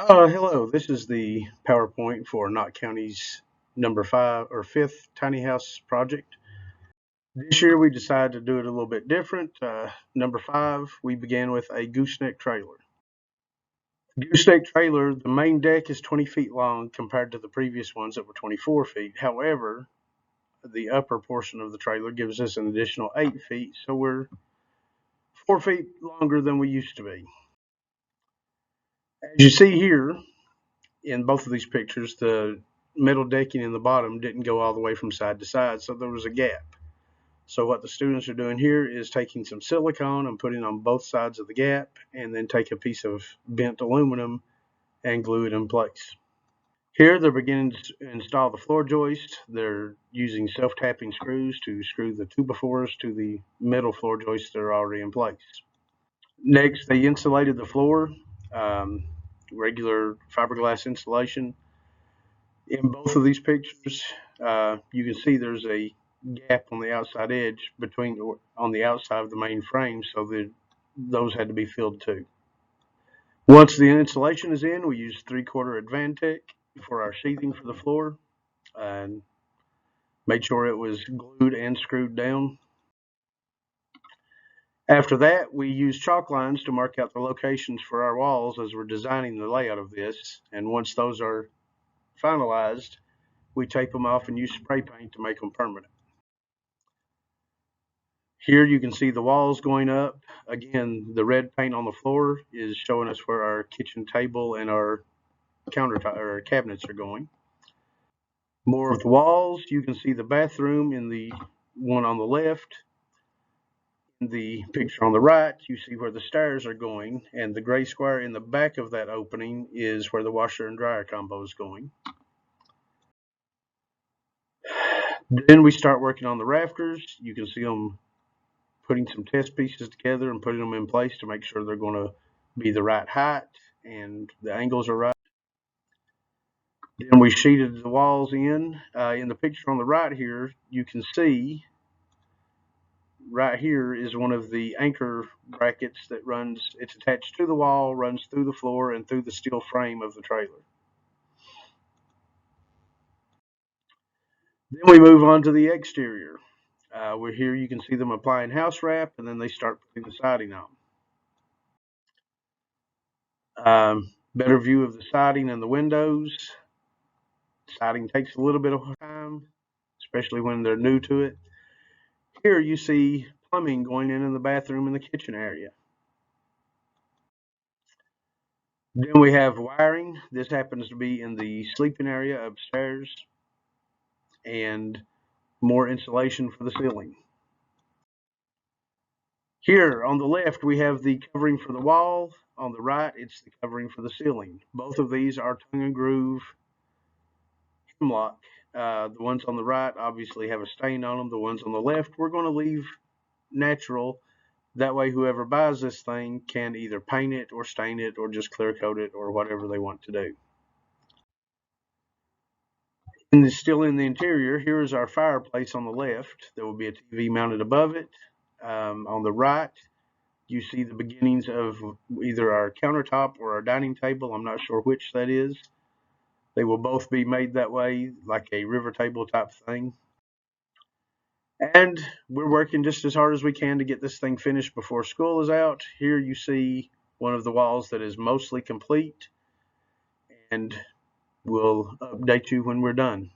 Hello, this is the PowerPoint for Knott County's number 5 or 5th tiny house project. This year we decided to do it a little bit different. Number 5, we began with a gooseneck trailer. Gooseneck trailer, the main deck is 20 feet long compared to the previous ones that were 24 feet. However, the upper portion of the trailer gives us an additional 8 feet, so we're 4 feet longer than we used to be. As you see here, in both of these pictures, the metal decking in the bottom didn't go all the way from side to side, so there was a gap. So what the students are doing here is taking some silicone and putting on both sides of the gap, and then take a piece of bent aluminum and glue it in place. Here they're beginning to install the floor joist. They're using self-tapping screws to screw the 2x4s to the metal floor joists that are already in place. Next, they insulated the floor, regular fiberglass insulation. In both of these pictures, you can see there's a gap on the outside edge on the outside of the main frame, so that those had to be filled too. Once the insulation is in, we use 3/4 Advantech for our sheathing for the floor, and made sure it was glued and screwed down. After that, we use chalk lines to mark out the locations for our walls as we're designing the layout of this, and once those are finalized, we tape them off and use spray paint to make them permanent. Here you can see the walls going up. Again, the red paint on the floor is showing us where our kitchen table and our countertop or cabinets are going. More of the walls, you can see the bathroom in the one on the left. In the picture on the right, you see where the stairs are going, and the gray square in the back of that opening is where the washer and dryer combo is going. Then we start working on the rafters. You can see them putting some test pieces together and putting them in place to make sure they're going to be the right height and the angles are right. Then we sheeted the walls in. In the picture on the right here, you can see right here is one of the anchor brackets that it's attached to the wall, runs through the floor and through the steel frame of the trailer. Then we move on to the exterior. We're here, you can see them applying house wrap, and then they start putting the siding on. Better view of the siding and the windows. Siding takes a little bit of time, especially when they're new to it. Here you see plumbing going in the bathroom and the kitchen area. Then we have wiring. This happens to be in the sleeping area upstairs, and more insulation for the ceiling. Here on the left, we have the covering for the wall. On the right, it's the covering for the ceiling. Both of these are tongue and groove hemlock. The ones on the right obviously have a stain on them. The ones on the left, we're going to leave natural. That way, whoever buys this thing can either paint it or stain it or just clear coat it or whatever they want to do. And still in the interior, here is our fireplace on the left. There will be a TV mounted above it. On the right, you see the beginnings of either our countertop or our dining table. I'm not sure which that is. They will both be made that way, like a river table type thing. And we're working just as hard as we can to get this thing finished before school is out. Here you see one of the walls that is mostly complete, and we'll update you when we're done.